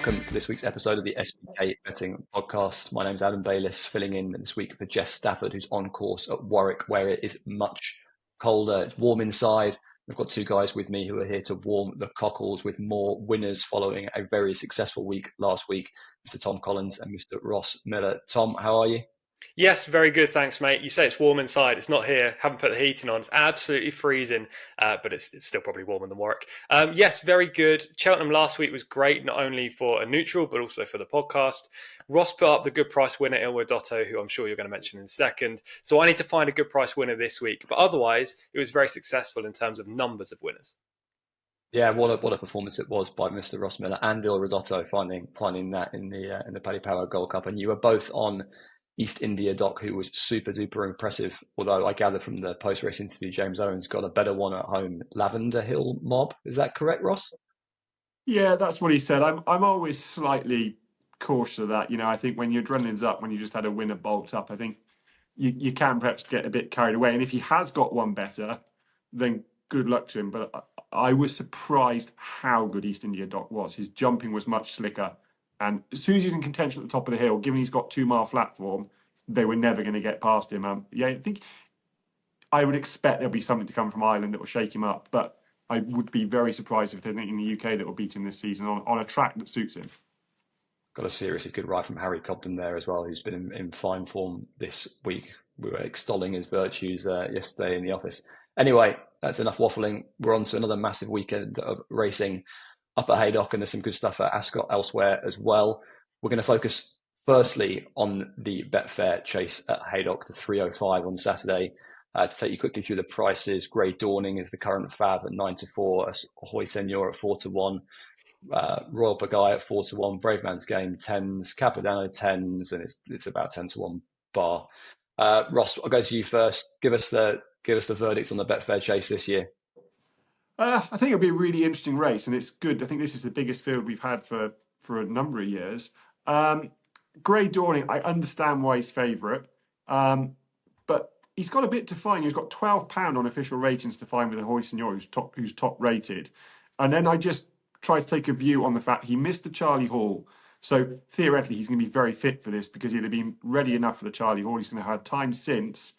welcome to this week's episode of the SBK Betting Podcast. My name's Adam Bayliss, filling in this week for Jess Stafford, who's on course at Warwick, where it is much colder. It's warm inside. We've got two guys with me who are here to warm the cockles with more winners following a very successful week last week, Mr. Tom Collins and Mr. Ross Miller. Tom, how are you? Yes, very good, thanks, mate. You say it's warm inside. It's not here. Haven't put the heating on. It's absolutely freezing, but it's still probably warmer than Warwick. Yes, very good. Cheltenham last week was great, not only for a neutral, but also for the podcast. Ross put up the good price winner, Ilwa Dotto, who I'm sure you're going to mention in a second. So I need to find a good price winner this week. But otherwise, it was very successful in terms of numbers of winners. Yeah, what a performance it was by Mr. Ross Miller and Ilwa Dotto finding that in the Paddy Power Gold Cup. And you were both on East India Doc, who was super duper impressive. Although I gather from the post race interview, James Owens got a better one at home. Lavender Hill Mob, is that correct, Ross? Yeah, that's what he said. I'm always slightly cautious of that. You know, I think when your adrenaline's up, when you just had a winner bolt up, I think you can perhaps get a bit carried away. And if he has got one better, then good luck to him. But I was surprised how good East India Doc was. His jumping was much slicker. And as soon as he's in contention at the top of the hill, given he's got 2 mile platform, they were never going to get past him. I think I would expect there'll be something to come from Ireland that will shake him up. But I would be very surprised if there's anything in the UK that will beat him this season on a track that suits him. Got a seriously good ride from Harry Cobden there as well, who's been in fine form this week. We were extolling his virtues yesterday in the office. Anyway, that's enough waffling. We're on to another massive weekend of racing up at Haydock, and there's some good stuff at Ascot elsewhere as well. We're going to focus firstly on the Betfair Chase at Haydock, the 305 on Saturday. To take you quickly through the prices, Grey Dawning is the current fav at 9-4, Ahoy Senor at 4-1, Royal Pagaille at 4-1, Brave Man's Game 10s, Capodanno 10s, and it's about 10-1 bar. Ross, I'll go to you first. Give us the verdicts on the Betfair Chase this year. I think it'll be a really interesting race, and it's good. I think this is the biggest field we've had for a number of years. Grey Dawning, I understand why he's favourite, but he's got a bit to find. He's got £12 on official ratings to find with Ahoy Senor, who's top rated. And then I just try to take a view on the fact he missed the Charlie Hall. So theoretically, he's going to be very fit for this because he'll have been ready enough for the Charlie Hall. He's going to have time since.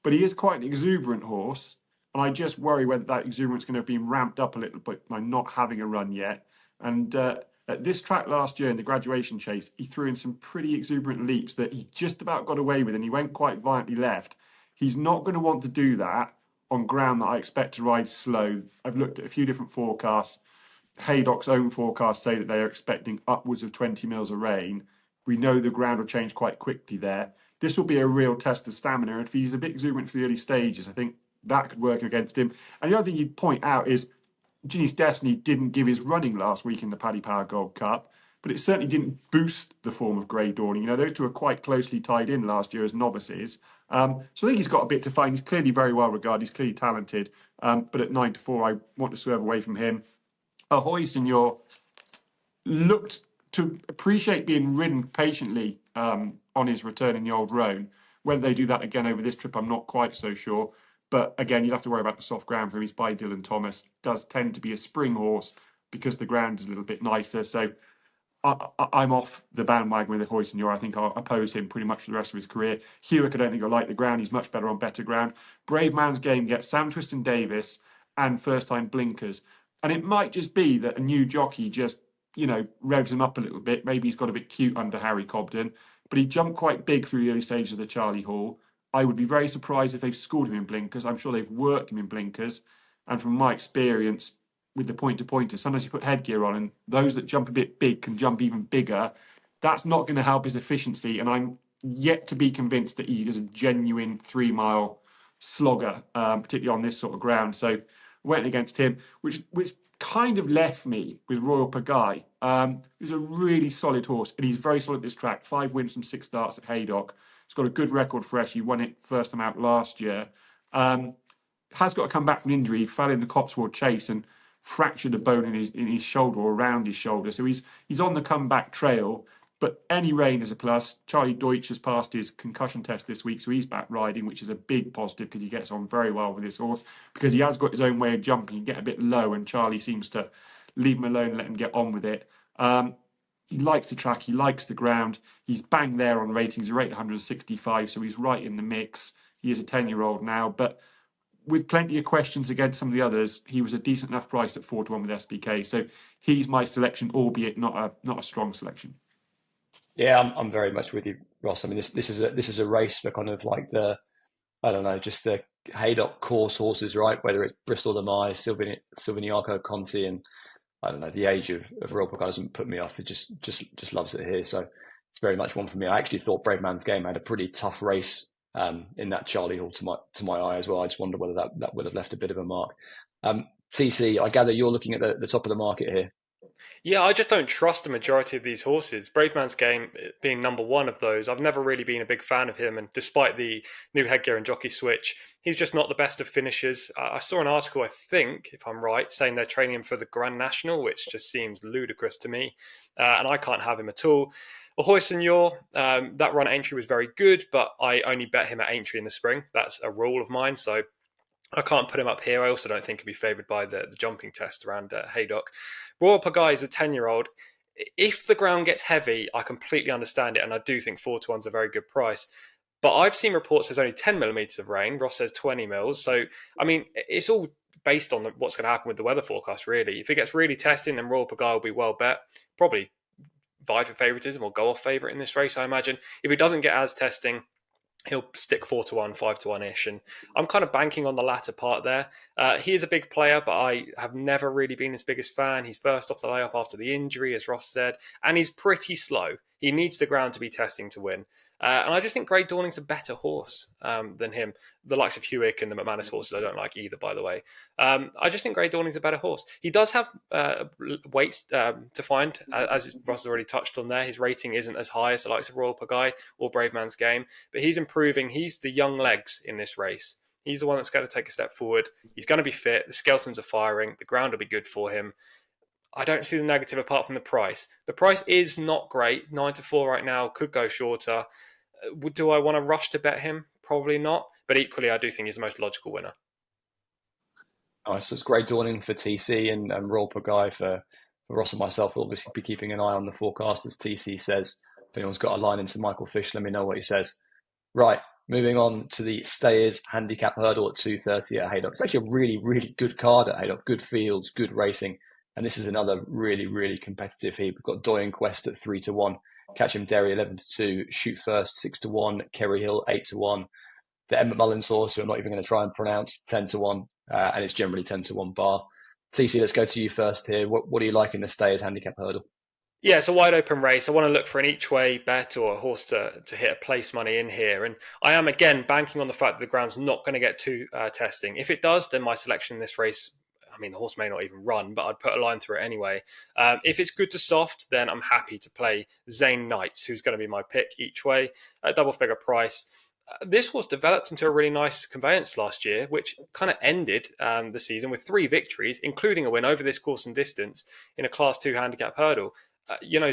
But he is quite an exuberant horse. And I just worry whether that exuberance is going to have been ramped up a little bit by not having a run yet. And at this track last year in the graduation chase, he threw in some pretty exuberant leaps that he just about got away with, and he went quite violently left. He's not going to want to do that on ground that I expect to ride slow. I've looked at a few different forecasts. Haydock's own forecasts say that they are expecting upwards of 20 mils of rain. We know the ground will change quite quickly there. This will be a real test of stamina. And if he's a bit exuberant for the early stages, I think that could work against him. And the other thing you'd point out is Ginny's Destiny didn't give his running last week in the Paddy Power Gold Cup, but it certainly didn't boost the form of Grey Dawning. You know, those two are quite closely tied in last year as novices. So I think he's got a bit to find. He's clearly very well regarded. He's clearly talented. But at 9-4, I want to swerve away from him. Ahoy Senor looked to appreciate being ridden patiently on his return in the old roan. Whether they do that again over this trip, I'm not quite so sure. But again, you'd have to worry about the soft ground for him. He's by Dylan Thomas. Does tend to be a spring horse because the ground is a little bit nicer. So I'm off the bandwagon with Ahoy Senor. I think I'll oppose him pretty much for the rest of his career. Hewick, I don't think he'll like the ground. He's much better on better ground. Brave Man's Game gets Sam Twiston Davis and first time blinkers. And it might just be that a new jockey just, revs him up a little bit. Maybe he's got a bit cute under Harry Cobden. But he jumped quite big through the early stages of the Charlie Hall. I would be very surprised if they've scored him in blinkers. I'm sure they've worked him in blinkers. And from my experience with the point-to-pointer, sometimes you put headgear on and those that jump a bit big can jump even bigger. That's not going to help his efficiency. And I'm yet to be convinced that he is a genuine 3 mile slogger, particularly on this sort of ground. So went against him, which kind of left me with Royal Pagaille. He's a really solid horse and he's very solid at this track. 5 wins from 6 starts at Haydock. He's got a good record fresh. He won it first time out last year. Has got to come back from injury. He fell in the Cotswold Chase and fractured a bone in his shoulder or around his shoulder. So he's on the comeback trail. But any rain is a plus. Charlie Deutsch has passed his concussion test this week, so he's back riding, which is a big positive because he gets on very well with this horse. Because he has got his own way of jumping. He can get a bit low, and Charlie seems to leave him alone and let him get on with it. He likes the track. He likes the ground. He's bang there on ratings. He's rated 165, so he's right in the mix. He is a 10-year-old now, but with plenty of questions against some of the others, he was a decent enough price at 4-1 with SBK. So he's my selection, albeit not a strong selection. Yeah, I'm very much with you, Ross. I mean, this is a race for kind of like I don't know, just the Haydock course horses, right? Whether it's Bristol Demise, Silviniaco Conti, and I don't know, the age of Royal Pagano doesn't put me off. It just loves it here. So it's very much one for me. I actually thought Brave Man's Game had a pretty tough race in that Charlie Hall to my eye as well. I just wonder whether that would have left a bit of a mark. TC, I gather you're looking at the top of the market here. Yeah, I just don't trust the majority of these horses. Brave Man's Game being number one of those, I've never really been a big fan of him. And despite the new headgear and jockey switch, he's just not the best of finishers. I saw an article, I think, if I'm right, saying they're training him for the Grand National, which just seems ludicrous to me. And I can't have him at all. Ahoy Senor, that run at Aintree was very good, but I only bet him at Aintree in the spring. That's a rule of mine. So I can't put him up here. I also don't think he'll be favoured by the jumping test around Haydock. Royal Pagano is a 10-year-old. If the ground gets heavy, I completely understand it, and I do think 4-1's a very good price. But I've seen reports there's only 10 millimetres of rain. Ross says 20 mils. So, I mean, it's all based on what's going to happen with the weather forecast, really. If it gets really testing, then Royal Pagano will be well bet. Probably vie for favouritism or go off favourite in this race, I imagine. If it doesn't get as testing, he'll stick 4-1, 5-1-ish. And I'm kind of banking on the latter part there. He is a big player, but I have never really been his biggest fan. He's first off the layoff after the injury, as Ross said, and he's pretty slow. He needs the ground to be testing to win. And I just think Great Dawning's a better horse than him. The likes of Hewick and the McManus horses I don't like either, by the way. I just think Great Dawning's a better horse. He does have weights to find, as Ross has already touched on there. His rating isn't as high as the likes of Royal Pagano or Brave Man's Game, but he's improving. He's the young legs in this race. He's the one that's going to take a step forward. He's going to be fit. The skeletons are firing. The ground will be good for him. I don't see the negative apart from the price. The price is not great. 9-4 right now, could go shorter. Do I want to rush to bet him? Probably not. But equally, I do think he's the most logical winner. Nice. So it's Great Dawning for TC and Royal Pagano for Ross and myself. We'll obviously be keeping an eye on the forecast, as TC says. If anyone's got a line into Michael Fish, let me know what he says. Right, moving on to the Stayers Handicap Hurdle at 2:30 at Haydock. It's actually a really, really good card at Haydock. Good fields, good racing. And this is another really, really competitive heat. We've got Doyen Quest at 3-1, Catch Him Derry 11-2, Shoot First 6-1, Kerry Hill 8-1, the Emmett Mullins horse, who I'm not even going to try and pronounce, 10-1, and it's generally 10-1 bar. TC, let's go to you first here. What do you like in the Stayers Handicap Hurdle? Yeah, it's a wide open race. I want to look for an each way bet or a horse to hit a place money in here. And I am, again, banking on the fact that the ground's not going to get too testing. If it does, then my selection in this race, I mean, the horse may not even run, but I'd put a line through it anyway. If it's good to soft, then I'm happy to play Zane Knights, who's going to be my pick each way at double figure price. This horse developed into a really nice conveyance last year, which kind of ended the season with 3 victories, including a win over this course and distance in a Class 2 handicap hurdle.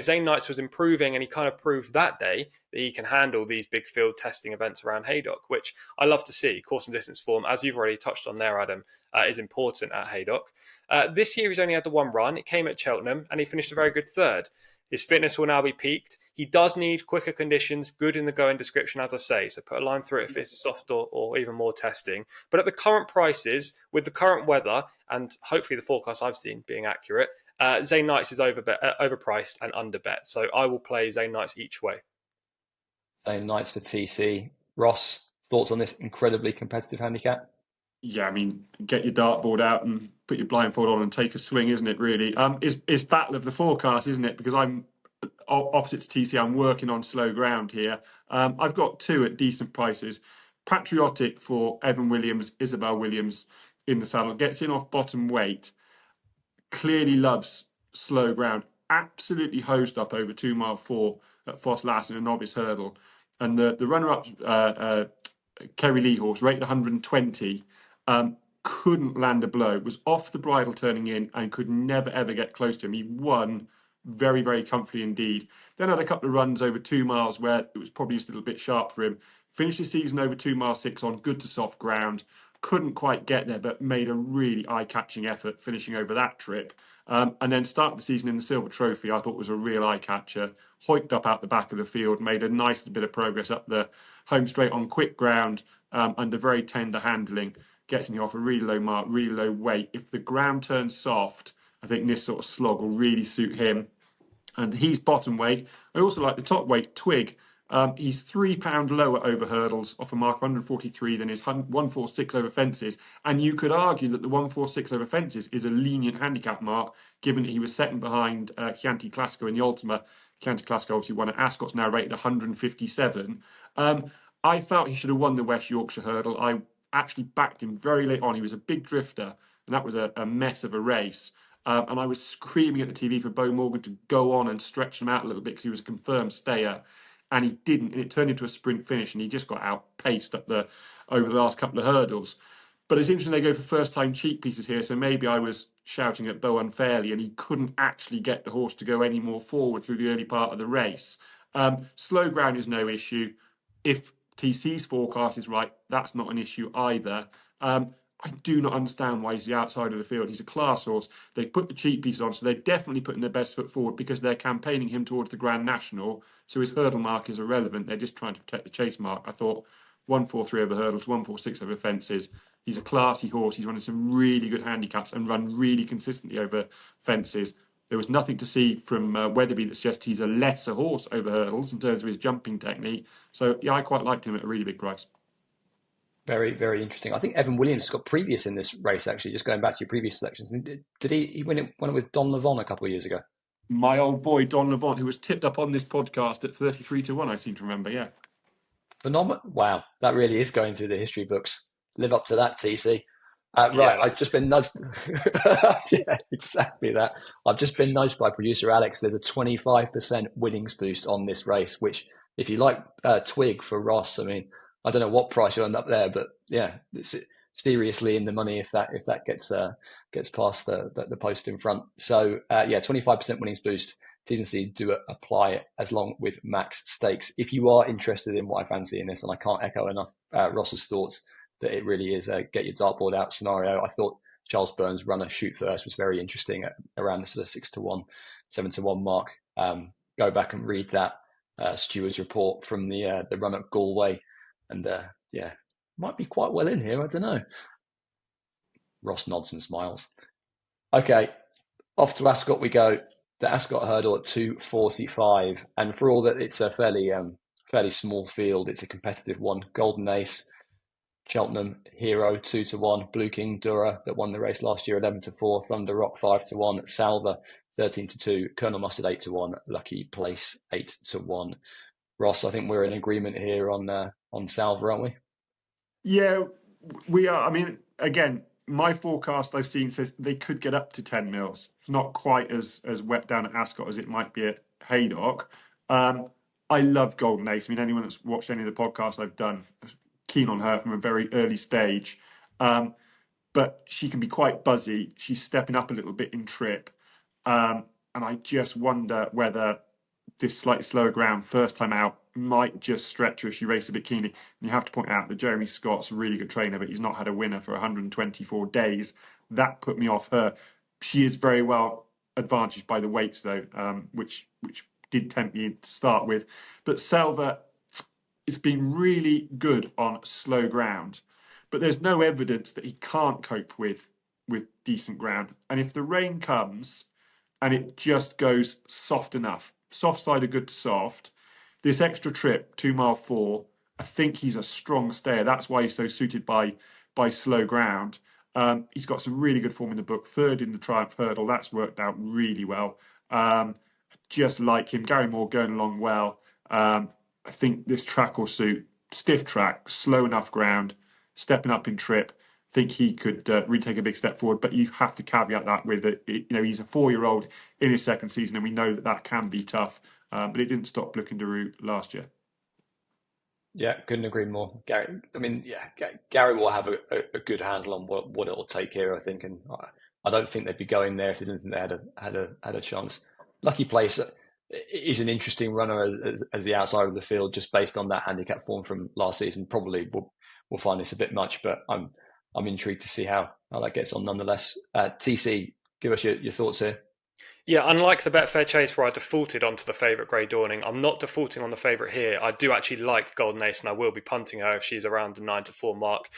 Zane Knights was improving, and he kind of proved that day that he can handle these big field testing events around Haydock, which I love to see. Course and distance form, as you've already touched on there, Adam, is important at Haydock. This year he's only had the one run. It came at Cheltenham, and he finished a very good third. His fitness will now be peaked. He does need quicker conditions, good in the going description, as I say. So put a line through it if it's soft or even more testing. But at the current prices, with the current weather, and hopefully the forecast I've seen being accurate, Zane Knights is overpriced and underbet. So I will play Zane Knights each way. Zane Knights for TC. Ross, thoughts on this incredibly competitive handicap? Yeah, I mean, get your dartboard out and put your blindfold on and take a swing, isn't it, really? It's battle of the forecast, isn't it? Because I'm opposite to TC, I'm working on slow ground here. I've got 2 at decent prices. Patriotic for Evan Williams, Isabel Williams in the saddle. Gets in off bottom weight. Clearly loves slow ground. Absolutely hosed up over 2 mile 4 at Foss Last in a novice hurdle. And the runner-up, Kerry Lee horse, rated 120, couldn't land a blow, was off the bridle turning in and could never, ever get close to him. He won very, very comfortably indeed. Then had a couple of runs over 2 miles where it was probably just a little bit sharp for him. Finished the season over 2 miles 6 on good to soft ground. couldn't quite get there, but made a really eye-catching effort finishing over that trip. And then started the season in the Silver Trophy, I thought was a real eye-catcher. Hoiked up out the back of the field, made a nice bit of progress up the home straight on quick ground under very tender handling. Gets him off a really low mark, really low weight. If the ground turns soft, I think this sort of slog will really suit him. And he's bottom weight. I also like the top weight, Twig. He's £3 lower over hurdles, off a mark of 143 than his 146 over fences. And you could argue that the 146 over fences is a lenient handicap mark, given that he was second behind Chianti Classico in the Ultima. Chianti Classico obviously won at Ascot's, now rated 157. I felt he should have won the West Yorkshire Hurdle. I actually backed him very late on. He was a big drifter, and that was a mess of a race. And I was screaming at the TV for Beau Morgan to go on and stretch him out a little bit because he was a confirmed stayer. And he didn't, and it turned into a sprint finish, and he just got outpaced over the last couple of hurdles. But it's interesting they go for first-time cheek pieces here, so maybe I was shouting at Beau unfairly, and he couldn't actually get the horse to go any more forward through the early part of the race. Slow ground is no issue. If TC's forecast is right, that's not an issue either. I do not understand why he's the outside of the field. He's a class horse. They've put the cheek pieces on, so they're definitely putting their best foot forward because they're campaigning him towards the Grand National. So his hurdle mark is irrelevant. They're just trying to protect the chase mark. I thought 143 over hurdles, 146 over fences. He's a classy horse. He's running some really good handicaps and run really consistently over fences. There was nothing to see from Weatherby that suggests he's a lesser horse over hurdles in terms of his jumping technique. So, yeah, I quite liked him at a really big price. Very, very interesting. I think Evan Williams got previous in this race, actually, just going back to your previous selections. Did he win it with Don Levon a couple of years ago? My old boy, Don Levon, who was tipped up on this podcast at 33-1, I seem to remember, yeah. Phenomenal. Wow, that really is going through the history books. Live up to that, TC. Right, yeah. I've just been nudged. Yeah, exactly that. I've just been nudged by producer Alex. There's a 25% winnings boost on this race, which, if you like Twig for Ross, I mean, I don't know what price you'll end up there, but yeah, it's seriously in the money if that gets past the post in front. So yeah, 25% winnings boost. T's and C's do apply as long with max stakes. If you are interested in what I fancy in this, and I can't echo enough Ross's thoughts that it really is a get your dartboard out scenario. I thought Charles Burns' runner shoot first was very interesting at around the sort of 6-1, 7-1 mark. Go back and read that Stewards report from the run at Galway. And yeah, might be quite well in here. I don't know. Ross nods and smiles. Okay, off to Ascot we go. The Ascot Hurdle at 2:45, and for all that it's a fairly small field, it's a competitive one. Golden Ace, Cheltenham Hero 2-1, Blue King Dura that won the race last year 11-4, Thunder Rock 5-1, Salva 13-2, Colonel Mustard 8-1, Lucky Place 8-1. Ross, I think we're in agreement here on Salva, aren't we? Yeah, we are. I mean, again, my forecast I've seen says they could get up to 10 mils. Not quite as wet down at Ascot as it might be at Haydock. I love Golden Ace. I mean, anyone that's watched any of the podcasts I've done, keen on her from a very early stage. But she can be quite buzzy. She's stepping up a little bit in trip. And I just wonder whether this slightly slower ground, first time out, might just stretch her if she races a bit keenly. And you have to point out that Jeremy Scott's a really good trainer, but he's not had a winner for 124 days. That put me off her. She is very well advantaged by the weights, though, which did tempt me to start with. But Salva has been really good on slow ground. But there's no evidence that he can't cope with decent ground. And if the rain comes and it just goes soft enough, soft side of good to soft, this extra trip, 2 mile 4, I think he's a strong stayer. That's why he's so suited by slow ground. He's got some really good form in the book. Third in the Triumph Hurdle. That's worked out really well. Just like him. Gary Moore going along well. I think this track will suit. Stiff track, slow enough ground, stepping up in trip. I think he could really take a big step forward, but you have to caveat that with it. He's a 4-year-old in his second season, and we know that can be tough. But it didn't stop looking to root last year. Yeah, couldn't agree more. Gary, I mean, yeah, Gary will have a good handle on what it'll take here, I think, and I don't think they'd be going there if they didn't think they had a chance. Lucky Place is an interesting runner as the outside of the field, just based on that handicap form from last season. Probably we'll find this a bit much, but I'm I'm intrigued to see how that gets on nonetheless. TC, give us your thoughts here. Yeah, unlike the Betfair Chase where I defaulted onto the favourite Grey Dawning, I'm not defaulting on the favourite here. I do actually like Golden Ace, and I will be punting her if she's around the 9-4 mark.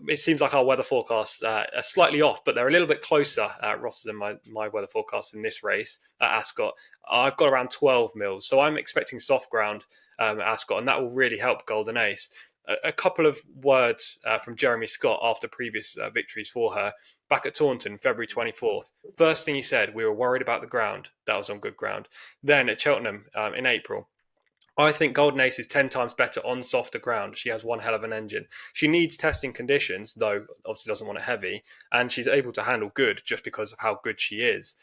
It seems like our weather forecasts are slightly off, but they're a little bit closer. Ross is in my weather forecast in this race at Ascot. I've got around 12 mils, so I'm expecting soft ground at Ascot, and that will really help Golden Ace. A couple of words from Jeremy Scott after previous victories for her. Back at Taunton, February 24th. First thing he said, we were worried about the ground. That was on good ground. Then at Cheltenham in April, I think Golden Ace is 10 times better on softer ground. She has one hell of an engine. She needs testing conditions, though obviously doesn't want it heavy, and she's able to handle good just because of how good she is.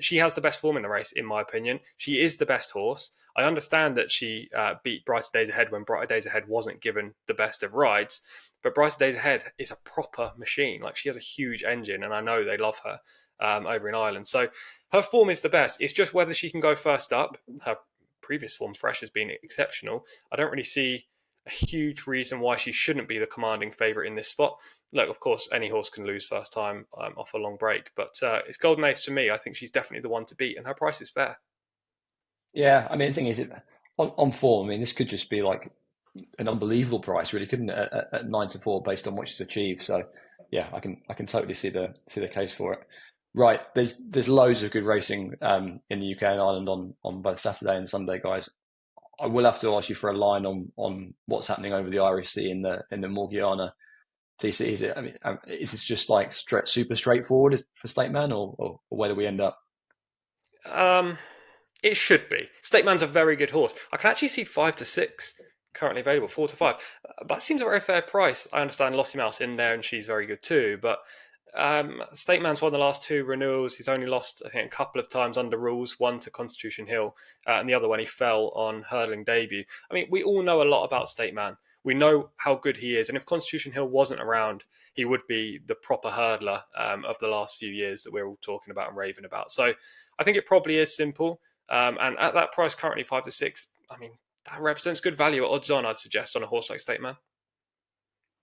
She has the best form in the race, in my opinion. She is the best horse. I understand that she beat Brighter Days Ahead when Brighter Days Ahead wasn't given the best of rides, but Brighter Days Ahead is a proper machine. Like, she has a huge engine, and I know they love her over in Ireland. So her form is the best. It's just whether she can go first up. Her previous form fresh has been exceptional. I don't really see a huge reason why she shouldn't be the commanding favourite in this spot. Look, of course, any horse can lose first time off a long break, but it's Golden Ace to me. I think she's definitely the one to beat, and her price is fair. Yeah, I mean, the thing is, on form, I mean, this could just be like an unbelievable price, really, couldn't it? At 9-4, based on what she's achieved. So, yeah, I can totally see the case for it. Right, there's loads of good racing in the UK and Ireland on both Saturday and Sunday, guys. I will have to ask you for a line on what's happening over the Irish Sea in the Morgiana. TC, is it? I mean, is this just like super straightforward for State Man, or where do we end up? It should be. State Man's a very good horse. I can actually see 5-6 currently available, 4-5. That seems a very fair price. I understand Lossiemouth's in there, and she's very good too, but State Man's won the last 2 renewals. He's only lost, I think, a couple of times under rules, one to Constitution Hill, and the other one he fell on hurdling debut. I mean, we all know a lot about State Man. We know how good he is, and if Constitution Hill wasn't around, he would be the proper hurdler of the last few years that we're all talking about and raving about. So I think it probably is simple, and at that price currently, 5-6, I mean, that represents good value at odds on, I'd suggest, on a horse like State Man.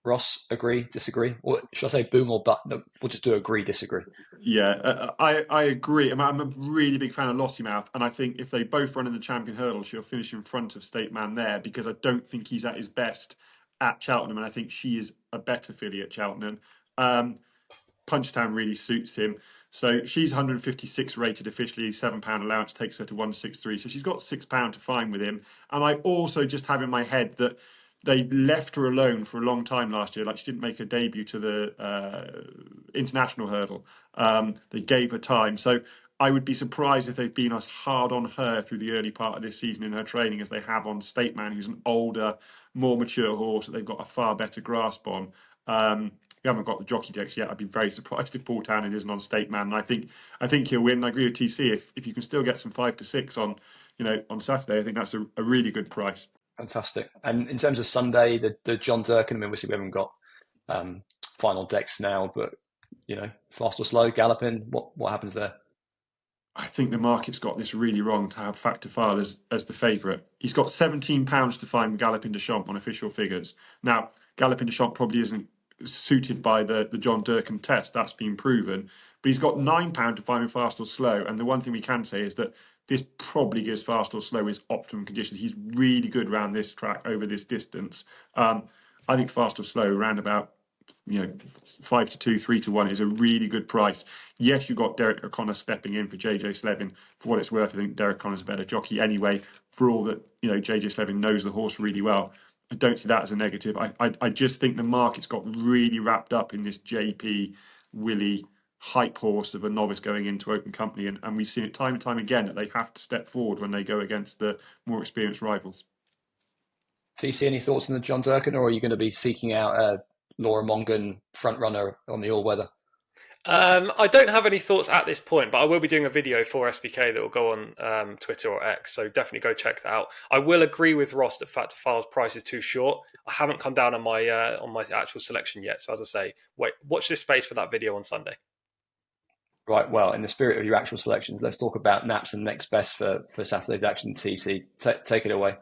Ross, agree, disagree? Or should I say boom or but? No, we'll just do agree, disagree. Yeah, I agree. I'm a really big fan of Lossiemouth, and I think if they both run in the Champion Hurdle, she'll finish in front of State Man there, because I don't think he's at his best at Cheltenham, and I think she is a better filly at Cheltenham. Punchestown really suits him. So she's 156 rated officially, £7 allowance takes her to 163. So she's got £6 to find with him. And I also just have in my head that they left her alone for a long time last year. Like, she didn't make her debut to the international hurdle. They gave her time. So I would be surprised if they've been as hard on her through the early part of this season in her training as they have on State Man, who's an older, more mature horse that they've got a far better grasp on. We haven't got the jockey decks yet. I'd be very surprised if Paul Townend isn't on State Man. And I think he'll win. I agree with TC. If you can still get some 5-6 on Saturday, I think that's a really good price. Fantastic. And in terms of Sunday, the John Durkhan, I mean, obviously we haven't got final decks now, but Fastorslow, Galopin, what happens there? I think the market's got this really wrong to have Factor File as the favourite. He's got £17 to find Galopin Des Champs on official figures. Now, Galopin Des Champs probably isn't suited by the John Durkhan test. That's been proven. But he's got £9 to find Fastorslow. And the one thing we can say is that this probably gives Fastorslow his optimum conditions. He's really good around this track over this distance. I think Fastorslow around about 5-2, 3-1 is a really good price. Yes, you've got Derek O'Connor stepping in for JJ Slevin. For what it's worth, I think Derek O'Connor's a better jockey anyway. For all that JJ Slevin knows the horse really well, I don't see that as a negative. I just think the market's got really wrapped up in this JP Willie hype horse of a novice going into open company, and we've seen it time and time again that they have to step forward when they go against the more experienced rivals. TC, any thoughts on the John Durkhan, or are you going to be seeking out Laura Mongan front runner on the all-weather? I don't have any thoughts at this point, but I will be doing a video for SBK that will go on Twitter or X, so definitely go check that out. I will agree with Ross that Factor File's price is too short. I haven't come down on my actual selection yet, so as I say, watch this space for that video on Sunday. Right, well, in the spirit of your actual selections, let's talk about naps and next best for Saturday's action. TC, take it away.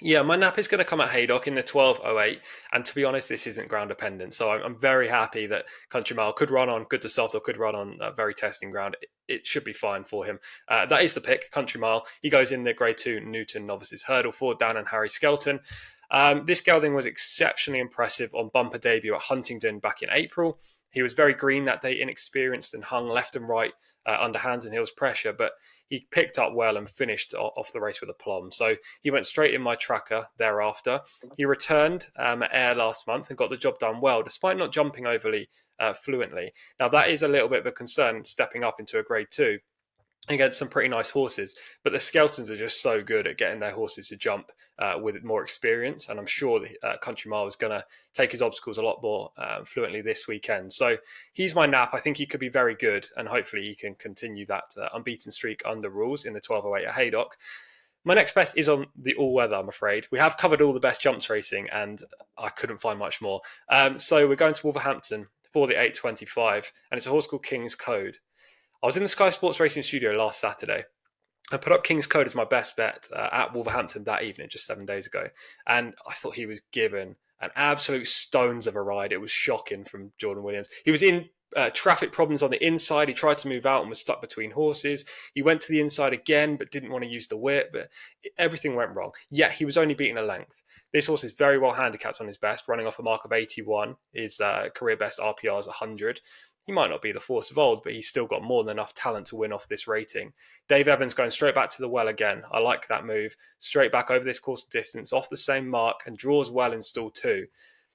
Yeah, my nap is going to come at Haydock in the 12:08, and to be honest, this isn't ground dependent. So I'm very happy that Country Mile could run on good to soft or could run on very testing ground. It should be fine for him. That is the pick, Country Mile. He goes in the Grade 2 Newton Novices Hurdle for Dan and Harry Skelton. This gelding was exceptionally impressive on bumper debut at Huntingdon back in April. He was very green that day, inexperienced, and hung left and right under hands and heels pressure, but he picked up well and finished off the race with aplomb. So he went straight in my tracker thereafter. He returned at Ayr last month and got the job done well, despite not jumping overly fluently. Now, that is a little bit of a concern stepping up into a Grade 2 against some pretty nice horses, but the Skeltons are just so good at getting their horses to jump with more experience, and I'm sure that Country Mile is going to take his obstacles a lot more fluently this weekend. So he's my nap. I think he could be very good, and hopefully he can continue that unbeaten streak under rules in the 12:08 at Haydock. My next best is on the all-weather, I'm afraid. We have covered all the best jumps racing, and I couldn't find much more. So we're going to Wolverhampton for the 8:25, and it's a horse called King's Code. I was in the Sky Sports Racing studio last Saturday. I put up King's Code as my best bet at Wolverhampton that evening, just 7 days ago. And I thought he was given an absolute stones of a ride. It was shocking from Jordan Williams. He was in traffic problems on the inside. He tried to move out and was stuck between horses. He went to the inside again, but didn't want to use the whip. But everything went wrong. Yet he was only beaten a length. This horse is very well handicapped on his best, running off a mark of 81. His career best RPR is 100. He might not be the force of old, but he's still got more than enough talent to win off this rating. Dave Evans going straight back to the well again. I like that move. Straight back over this course distance, off the same mark, and draws well in stall 2.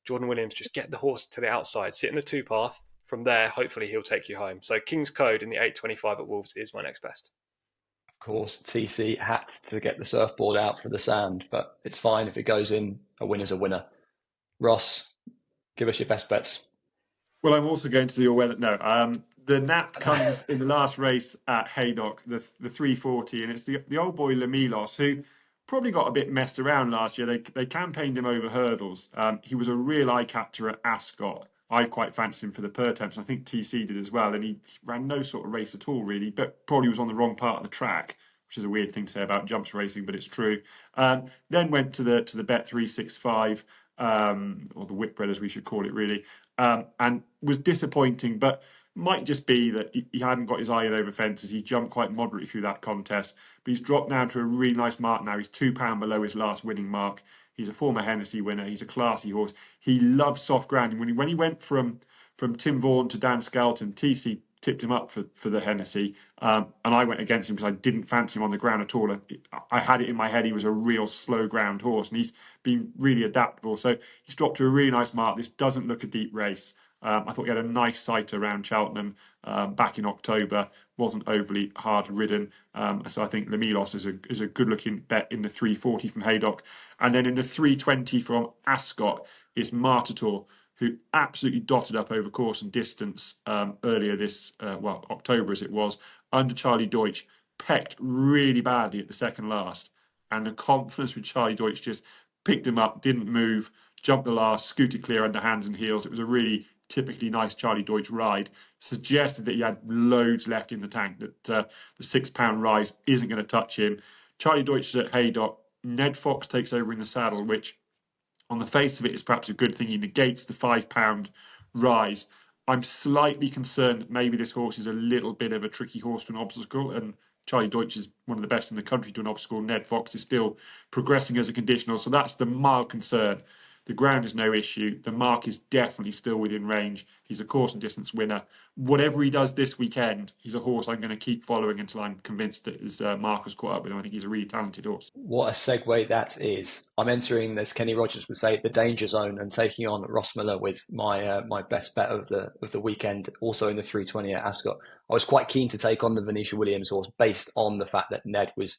Jordan Williams, just get the horse to the outside, sit in the 2 path. From there, hopefully he'll take you home. So King's Code in the 8:25 at Wolves is my next best. Of course, TC had to get the surfboard out for the sand, but it's fine if it goes in. A winner's a winner. Ross, give us your best bets. Well, I'm also going to the all-weather. No, the nap comes in the last race at Haydock, the 340, and it's the old boy Lemilos, who probably got a bit messed around last year. They campaigned him over hurdles. He was a real eye catcher at Ascot. I quite fancied him for the per temps. I think TC did as well, and he ran no sort of race at all, really, but probably was on the wrong part of the track, which is a weird thing to say about jumps racing, but it's true. Then went to the Bet 365, or the Whitbread, as we should call it, really, and was disappointing, but might just be that he hadn't got his eye over fences. He jumped quite moderately through that contest, but he's dropped down to a really nice mark now. He's £2 below his last winning mark. He's a former Hennessy winner. He's a classy horse. He loves soft ground. When he went from Tim Vaughan to Dan Skelton, TC tipped him up for the Hennessy, and I went against him because I didn't fancy him on the ground at all. I had it in my head he was a real slow ground horse, and he's been really adaptable. So he's dropped to a really nice mark. This doesn't look a deep race. I thought he had a nice sight around Cheltenham back in October. Wasn't overly hard ridden. So I think Lemilos is a good looking bet in the 340 from Haydock. And then in the 320 from Ascot, it's Martator, who absolutely dotted up over course and distance earlier this, October as it was, under Charlie Deutsch, pecked really badly at the second last. And the confidence with Charlie Deutsch just picked him up, didn't move, jumped the last, scooted clear under hands and heels. It was a really typically nice Charlie Deutsch ride. Suggested that he had loads left in the tank, that the £6 rise isn't going to touch him. Charlie Deutsch is at Haydock. Ned Fox takes over in the saddle, which on the face of it is perhaps a good thing. He negates the £5 rise. I'm slightly concerned that maybe this horse is a little bit of a tricky horse to an obstacle, and Charlie Deutsch is one of the best in the country to an obstacle. Ned Fox is still progressing as a conditional, so that's the mild concern. The ground is no issue. The mark is definitely still within range. He's a course and distance winner. Whatever he does this weekend, he's a horse I'm going to keep following until I'm convinced that his mark has caught up with him. I think he's a really talented horse. What a segue that is. I'm entering, as Kenny Rogers would say, the danger zone and taking on Ross Miller with my best bet of the weekend, also in the 320 at Ascot. I was quite keen to take on the Venetia Williams horse based on the fact that Ned was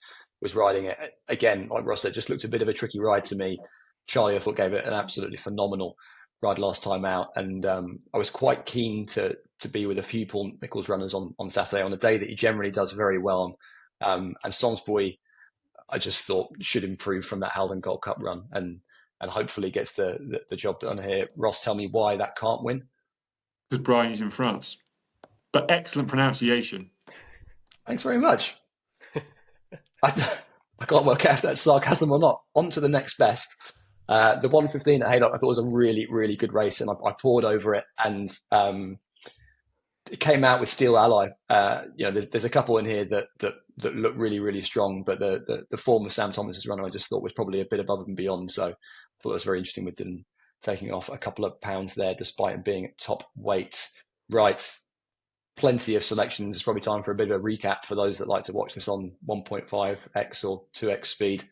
riding it. Again, like Ross said, just looked a bit of a tricky ride to me. Charlie, I thought, gave it an absolutely phenomenal ride last time out. And I was quite keen to be with a few Paul Nicholls runners on Saturday, on a day that he generally does very well on. And Sonsbury, I just thought, should improve from that Haldon Gold Cup run and hopefully gets the job done here. Ross, tell me why that can't win. Because Brian is in France. But excellent pronunciation. Thanks very much. I can't work out if that's sarcasm or not. On to the next best. The 1:15 at Haydock I thought was a really, really good race, and I pored over it, and it came out with Steel Ally. There's a couple in here that look really, really strong, but the form of Sam Thomas's runner I just thought was probably a bit above and beyond. So I thought it was very interesting with them taking off a couple of pounds there, despite him being at top weight. Right. Plenty of selections. It's probably time for a bit of a recap for those that like to watch this on 1.5x or 2x speed.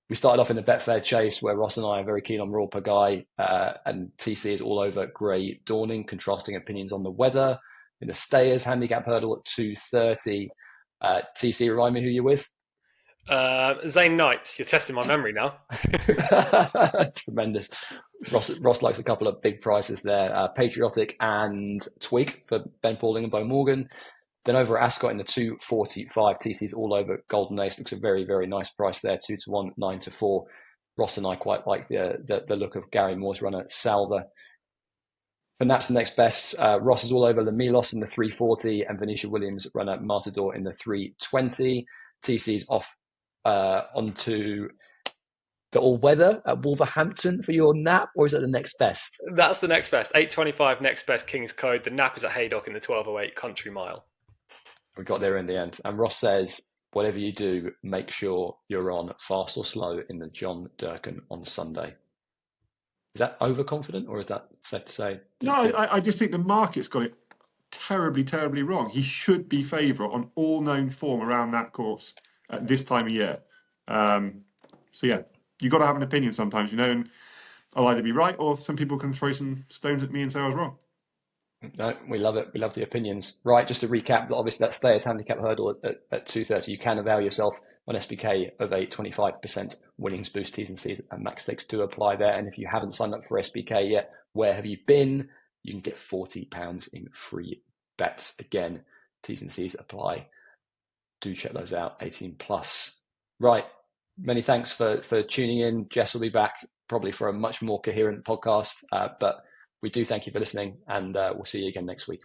We started off in the Betfair Chase, where Ross and I are very keen on Royal Pagaille, and TC is all over Grey Dawning, contrasting opinions on the weather. In the Stayers handicap hurdle at 2:30. TC, remind me who you're with. Zane Knight. You're testing my memory now. Tremendous. Ross likes a couple of big prices there. Patriotic and Twig for Ben Pauling and Bo Morgan. Then over at Ascot in the 2:45, TC's all over Golden Ace. Looks a very, very nice price there, 2-1, 9-4. Ross and I quite like the look of Gary Moore's runner Salva. For Naps, the next best, Ross is all over Lamilos in the 3:40 and Venetia Williams runner Matador in the 3:20. TC's off onto the all-weather at Wolverhampton for your Nap, or is that the next best? That's the next best. 8:25 next best King's Code. The Nap is at Haydock in the 12:08 Country Mile. We got there in the end. And Ross says, whatever you do, make sure you're on Fastorslow in the John Durkhan on Sunday. Is that overconfident, or is that safe to say? No, I just think the market's got it terribly, terribly wrong. He should be favourite on all known form around that course at this time of year. So yeah, you've got to have an opinion sometimes, and I'll either be right, or some people can throw some stones at me and say I was wrong. No, we love it. We love the opinions. Right, just to recap, obviously that Stayers handicap hurdle at 2:30, you can avail yourself on SBK of a 25% winnings boost. T's and C's and max stakes do apply there. And if you haven't signed up for SBK yet, where have you been? You can get £40 in free bets. Again, T's and C's apply. Do check those out, 18 plus. Right, many thanks for tuning in. Jess will be back probably for a much more coherent podcast, but we do thank you for listening, and we'll see you again next week.